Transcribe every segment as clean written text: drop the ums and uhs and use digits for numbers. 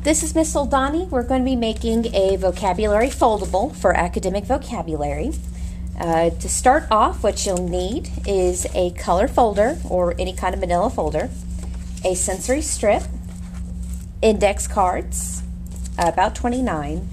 This is Miss Soldani. We're going to be making a vocabulary foldable for academic vocabulary. To start off, what you'll need is a color folder or any kind of manila folder, a sensory strip, index cards, about 29,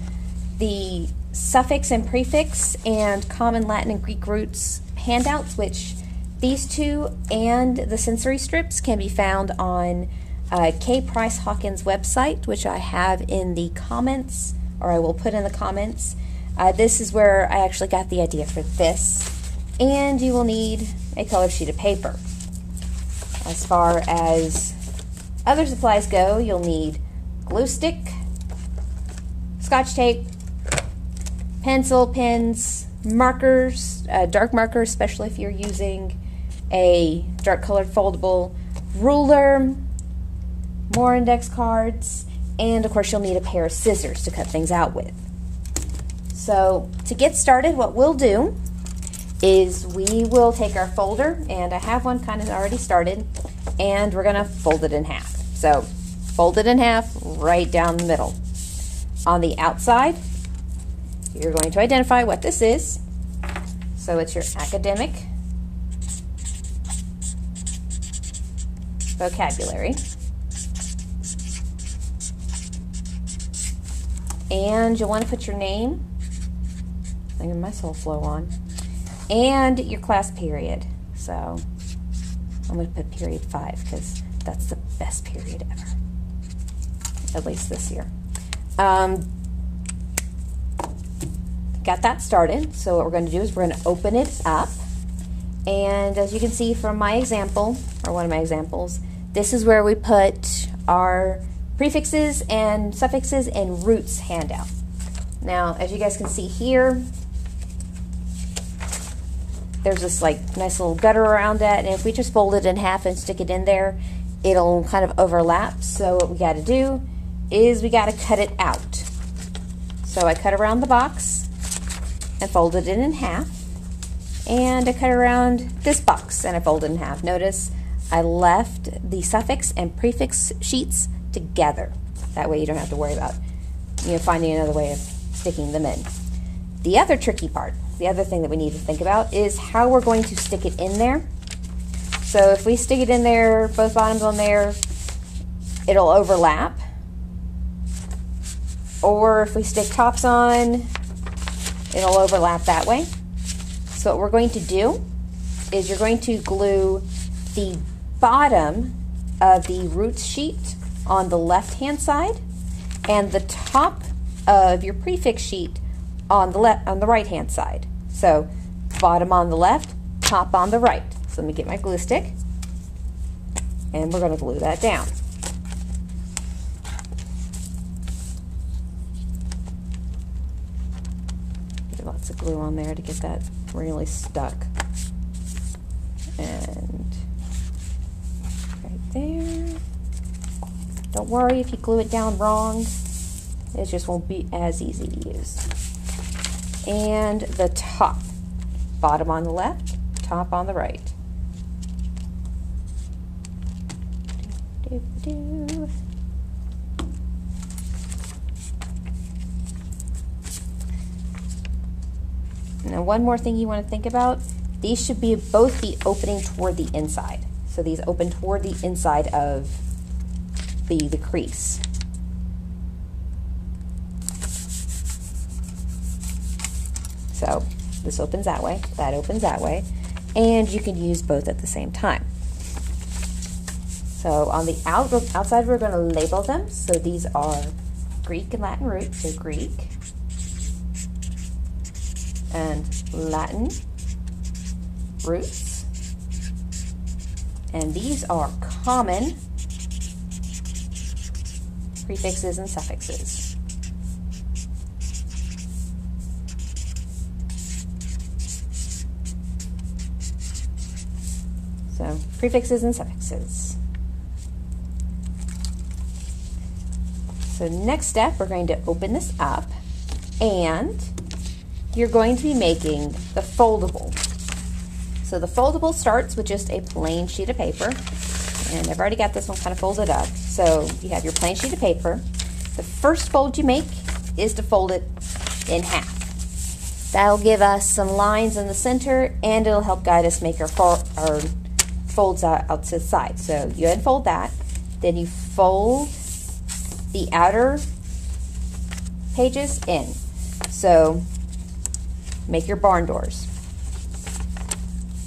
the suffix and prefix and common Latin and Greek roots handouts, which these two and the sensory strips can be found on Price-Hawkins website, which I have in the comments, or I will put in the comments. This is where I actually got the idea for this. And you will need a colored sheet of paper. As far as other supplies go, you'll need glue stick, scotch tape, pencil, pens, markers, dark markers, especially if you're using a dark colored foldable, ruler, more index cards, and of course you'll need a pair of scissors to cut things out with. So to get started, what we'll do is we will take our folder, and I have one kind of already started, and we're going to fold it in half. So fold it in half right down the middle. On the outside, you're going to identify what this is. So it's your academic vocabulary. And you'll want to put your name, I got my soul flow on, and your class period. So I'm going to put period 5 because that's the best period ever, at least this year. Got that started. So what we're going to do is we're going to open it up, and as you can see from my example, or one of my examples, this is where we put our prefixes and suffixes and roots handout. Now, as you guys can see here, there's this like nice little gutter around that, and if we just fold it in half and stick it in there, it'll kind of overlap. So what we got to do is we got to cut it out. So I cut around the box and folded it in half, and I cut around this box and I folded it in half. Notice I left the suffix and prefix sheets together. That way you don't have to worry about finding another way of sticking them in. The other tricky part, the other thing that we need to think about is how we're going to stick it in there. So if we stick it in there, both bottoms on there, it'll overlap. Or if we stick tops on, it'll overlap that way. So what we're going to do is you're going to glue the bottom of the roots sheet on the left-hand side and the top of your prefix sheet on the right-hand side. So bottom on the left, top on the right. So let me get my glue stick, and we're going to glue that down. Get lots of glue on there to get that really stuck. And right there. Don't worry if you glue it down wrong, it just won't be as easy to use. And the top, bottom on the left, top on the right. Now one more thing you want to think about, these should both be opening toward the inside. So these open toward the inside of the crease. So this opens that way, that opens that way, and you can use both at the same time. So on the outside we're going to label them. So these are Greek and Latin roots, so Greek and Latin roots. And these are common prefixes and suffixes. So prefixes and suffixes. So next step, we're going to open this up, and you're going to be making the foldable. So the foldable starts with just a plain sheet of paper, and I've already got this one kind of folded up. So you have your plain sheet of paper. The first fold you make is to fold it in half. That'll give us some lines in the center, and it'll help guide us make our folds out to the side. So you unfold that, then you fold the outer pages in. So make your barn doors.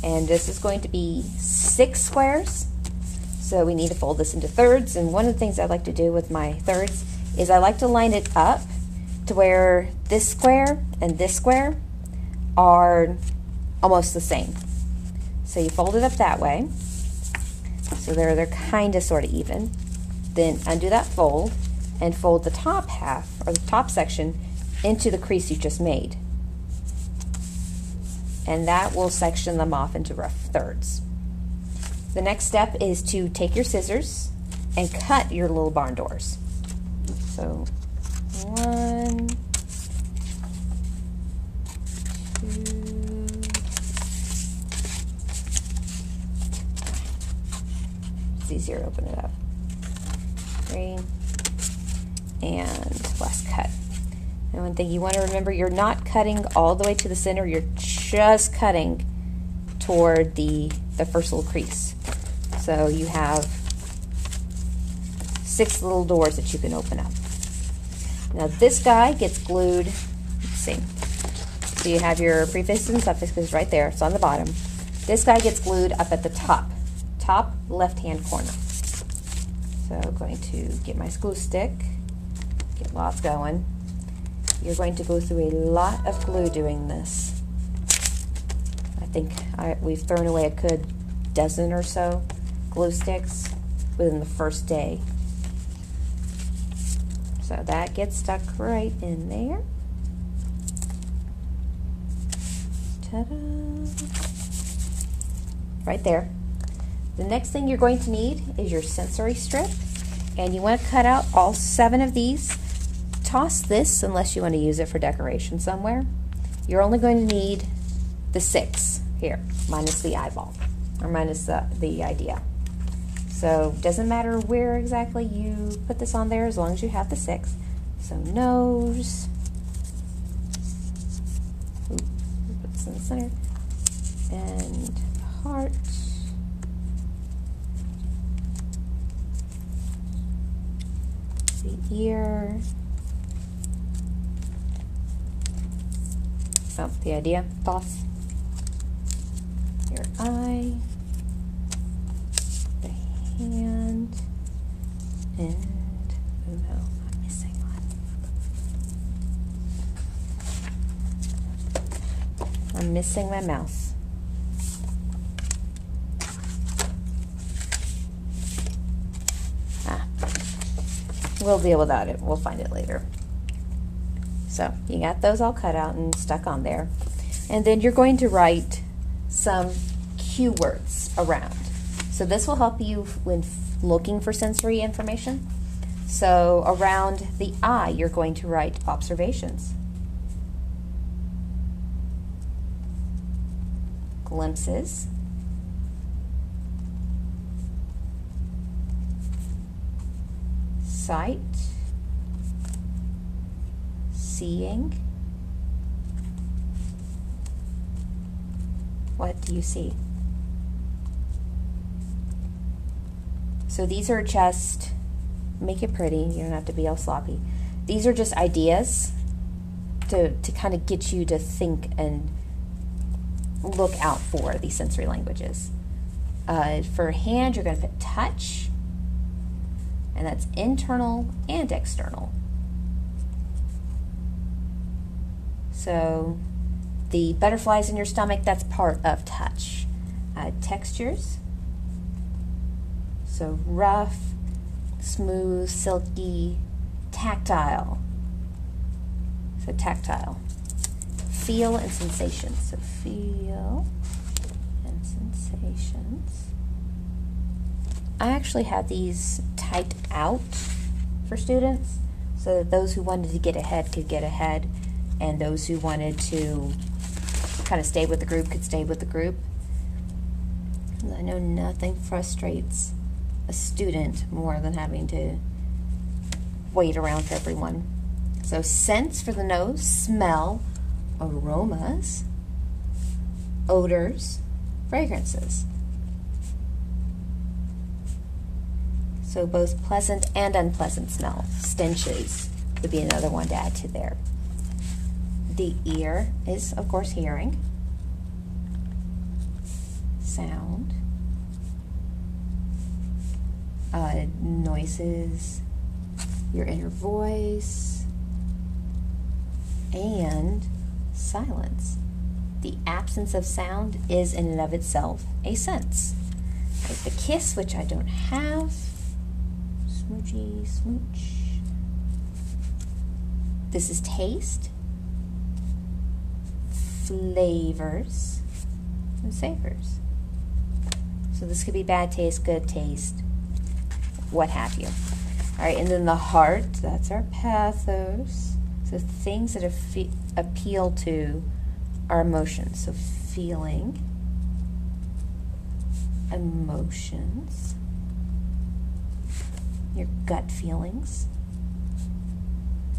And this is going to be 6 squares. So we need to fold this into thirds. And one of the things I like to do with my thirds is I like to line it up to where this square and this square are almost the same. So you fold it up that way. So they're kind of sort of even. Then undo that fold and fold the top half or the top section into the crease you just made. And that will section them off into rough thirds. The next step is to take your scissors and cut your little barn doors. So 1, 2, it's easier to open it up. 3, and last cut. And one thing you want to remember, you're not cutting all the way to the center, you're just cutting toward the first little crease. So you have 6 little doors that you can open up. Now this guy gets glued, let's see. So you have your prefixes and suffixes right there, it's on the bottom. This guy gets glued up at the top left-hand corner. So I'm going to get my glue stick, get lots going. You're going to go through a lot of glue doing this. I think we've thrown away a good dozen or so glue sticks within the first day. So that gets stuck right in there. Ta-da! Right there. The next thing you're going to need is your sensory strip, and you want to cut out all 7 of these. Toss this unless you want to use it for decoration somewhere. You're only going to need the 6 here, minus the eyeball, or minus the idea. So it doesn't matter where exactly you put this on there as long as you have the 6. So nose, put this in the center, and heart, the ear, oh, the idea, toss, your eye, the hand, and, oh no, I'm missing one. I'm missing my mouth. We'll deal without it. We'll find it later. So you got those all cut out and stuck on there. And then you're going to write some cue words around. So this will help you when looking for sensory information. So around the eye, you're going to write observations, glimpses, sight, seeing. What do you see? So these are just, make it pretty, you don't have to be all sloppy. These are just ideas to kind of get you to think and look out for these sensory languages. For hand, you're going to put touch, and that's internal and external. So the butterflies in your stomach, that's part of touch. Textures, so rough, smooth, silky, tactile. So tactile. Feel and sensations. So feel and sensations. I actually had these typed out for students so that those who wanted to get ahead could get ahead, and those who wanted to kind of stay with the group could stay with the group. I know nothing frustrates a student more than having to weight around for everyone. So scents for the nose, smell, aromas, odors, fragrances. So both pleasant and unpleasant smell. Stenches would be another one to add to there. The ear is, of course, hearing. Sound. Noises, your inner voice, and silence. The absence of sound is in and of itself a sense. Like the kiss, which I don't have. Smoochy, smooch. This is taste, flavors, and savors. So this could be bad taste, good taste, what have you. All right, and then the heart, that's our pathos. So things that appeal to our emotions. So feeling, emotions, your gut feelings.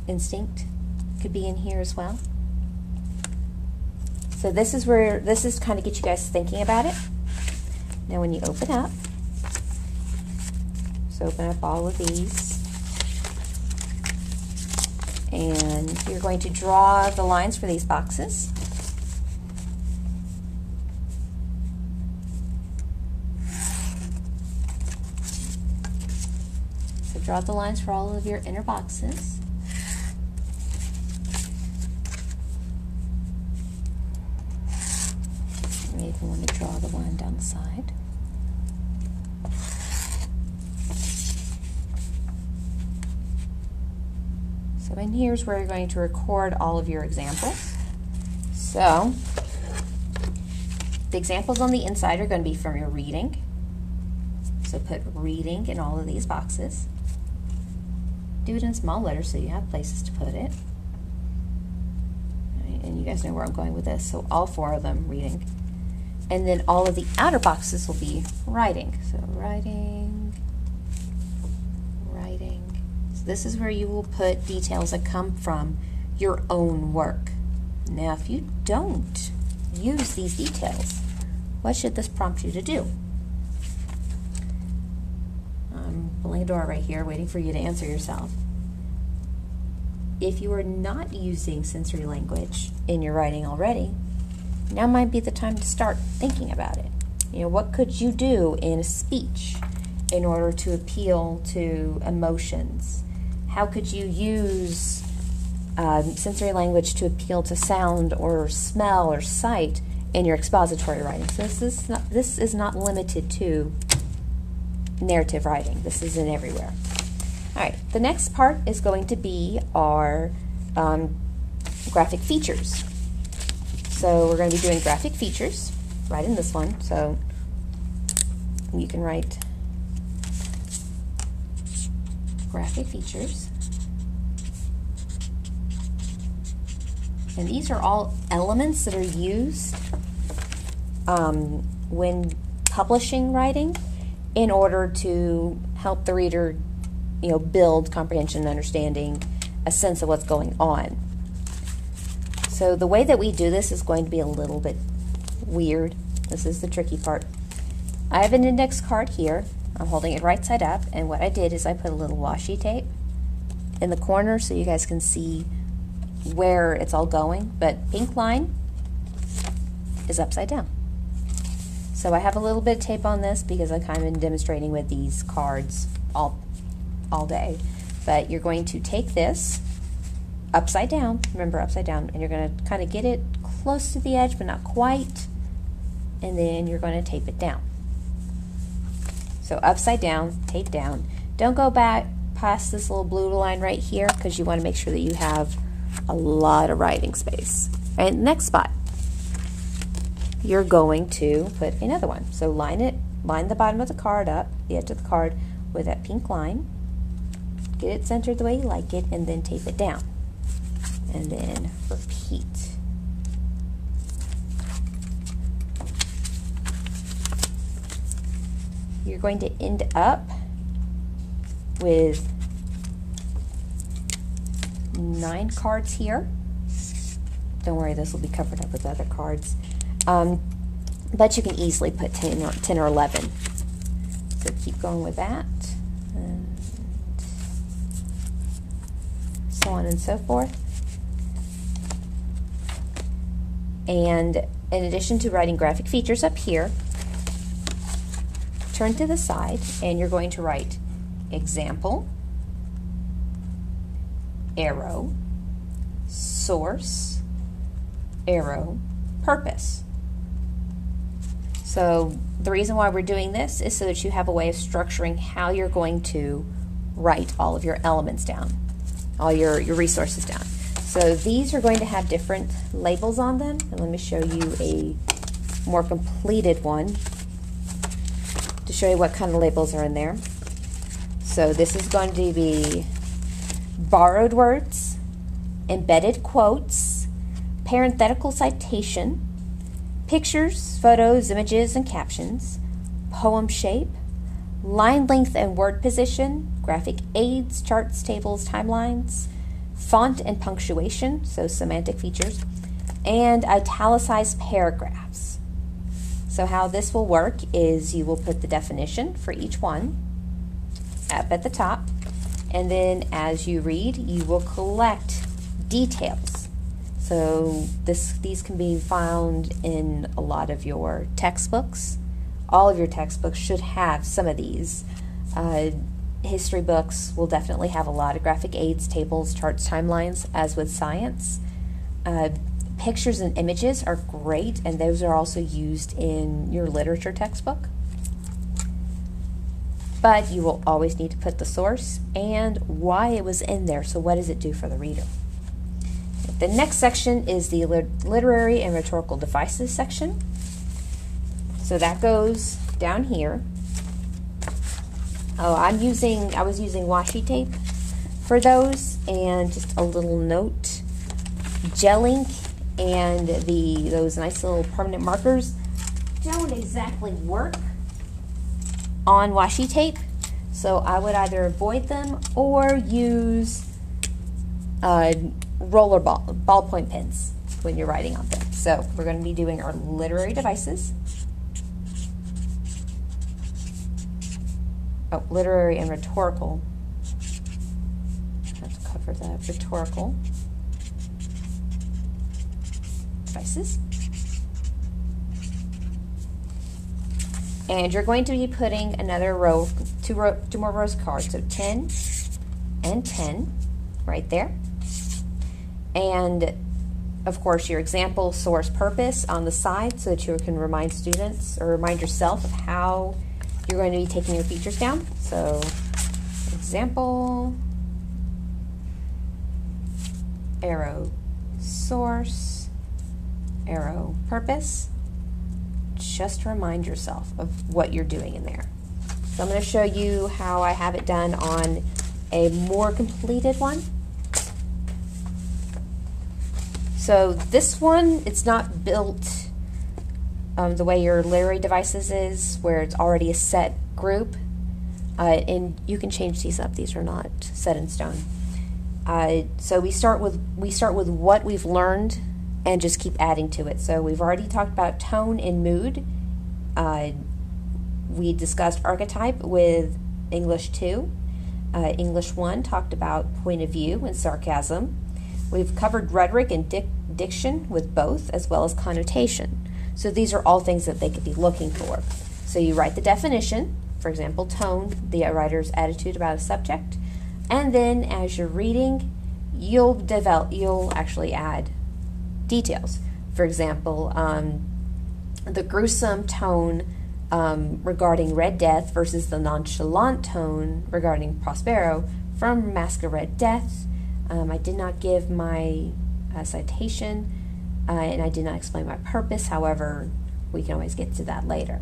Instinct could be in here as well. So this is kind of get you guys thinking about it. Now when you open up, so open up all of these, and you're going to draw the lines for these boxes. So draw the lines for all of your inner boxes. You may even want to draw the line down the side. So in here's where you're going to record all of your examples. So the examples on the inside are going to be from your reading. So put reading in all of these boxes. Do it in small letters so you have places to put it. Right, and you guys know where I'm going with this. So all 4 of them, reading. And then all of the outer boxes will be writing. So writing, writing. So this is where you will put details that come from your own work. Now, if you don't use these details, what should this prompt you to do? I'm pulling a door right here, waiting for you to answer yourself. If you are not using sensory language in your writing already, now might be the time to start thinking about it. You know, what could you do in a speech in order to appeal to emotions? How could you use sensory language to appeal to sound or smell or sight in your expository writing? So this is not limited to narrative writing. This is in everywhere. All right, the next part is going to be our graphic features. So we're going to be doing graphic features right in this one. So you can write graphic features. And these are all elements that are used when publishing writing in order to help the reader, you know, build comprehension and understanding, a sense of what's going on. So the way that we do this is going to be a little bit weird. This is the tricky part. I have an index card here. I'm holding it right side up, and what I did is I put a little washi tape in the corner so you guys can see where it's all going, but pink line is upside down. So I have a little bit of tape on this because I've kind of been demonstrating with these cards all day. But you're going to take this upside down, remember upside down, and you're going to kind of get it close to the edge but not quite, and then you're going to tape it down. So upside down, tape down. Don't go back past this little blue line right here because you want to make sure that you have a lot of writing space. All right, next spot, you're going to put another one. So line the bottom of the card up, the edge of the card, with that pink line. Get it centered the way you like it, and then tape it down. And then repeat. You're going to end up with 9 cards here. Don't worry, this will be covered up with other cards. But you can easily put 10 or 11. So keep going with that. And so on and so forth. And in addition to writing graphic features up here, turn to the side and you're going to write example, arrow, source, arrow, purpose. So the reason why we're doing this is so that you have a way of structuring how you're going to write all of your elements down, all your resources down. So these are going to have different labels on them, and let me show you a more completed one to show you what kind of labels are in there. So this is going to be borrowed words, embedded quotes, parenthetical citation, pictures, photos, images, and captions, poem shape, line length and word position, graphic aids, charts, tables, timelines, font and punctuation, so semantic features, and italicized paragraphs. So how this will work is you will put the definition for each one up at the top, and then as you read, you will collect details. So these can be found in a lot of your textbooks. All of your textbooks should have some of these. History books will definitely have a lot of graphic aids, tables, charts, timelines, as with science. Pictures and images are great, and those are also used in your literature textbook. But you will always need to put the source and why it was in there. So what does it do for the reader? The next section is the literary and rhetorical devices section. So that goes down here. Oh, I was using washi tape for those, and just a little note. Gel ink and those nice little permanent markers don't exactly work on washi tape, so I would either avoid them or use roller ballpoint pens when you're writing on them. So we're going to be doing our literary devices. Oh, literary and rhetorical. I have to cover the rhetorical devices. And you're going to be putting another row, two more rows of cards, so 10 and 10 right there. And of course your example, source, purpose on the side so that you can remind students or remind yourself of how you're going to be taking your features down. So example, arrow, source, arrow, purpose. Just remind yourself of what you're doing in there. So I'm going to show you how I have it done on a more completed one. So this one, it's not built the way your literary devices is, where it's already a set group, and you can change these up. These are not set in stone. So we start with what we've learned and just keep adding to it. So we've already talked about tone and mood. We discussed archetype with English 2. English 1 talked about point of view and sarcasm. We've covered rhetoric and diction with both, as well as connotation. So these are all things that they could be looking for. So you write the definition, for example, tone, the writer's attitude about a subject, and then as you're reading, you'll actually add details. For example, the gruesome tone regarding Red Death versus the nonchalant tone regarding Prospero from Mask of Red Death. I did not give my citation, and I did not explain my purpose. However, we can always get to that later.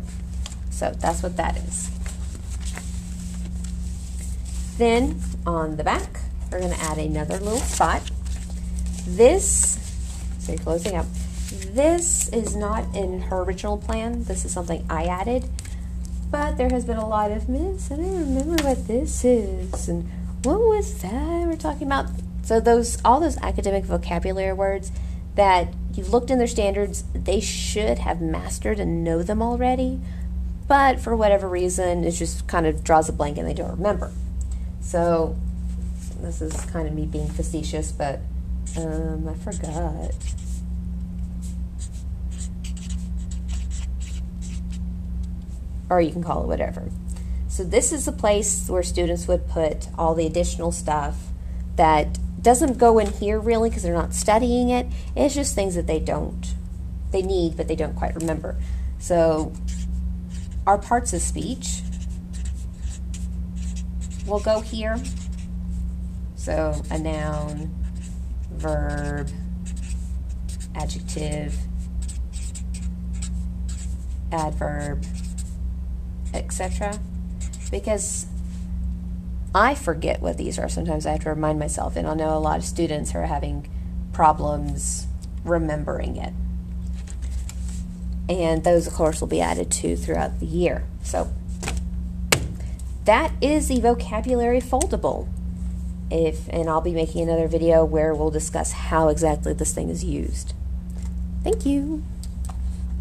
So that's what that is. Then on the back, we're going to add another little spot. This, so you're closing up. This is not in her original plan. This is something I added, but there has been a lot of, Miss, I don't remember what this is, and what was that we're talking about? So all those academic vocabulary words that you've looked in their standards, they should have mastered and know them already, but for whatever reason, it just kind of draws a blank and they don't remember. So this is kind of me being facetious, but I forgot. Or you can call it whatever. So this is a place where students would put all the additional stuff that doesn't go in here really because they're not studying it. It's just things that they need, but they don't quite remember. So our parts of speech will go here. So a noun, verb, adjective, adverb, etc. Because I forget what these are. Sometimes I have to remind myself, and I know a lot of students are having problems remembering it. And those, of course, will be added to throughout the year. So that is the vocabulary foldable. And I'll be making another video where we'll discuss how exactly this thing is used. Thank you.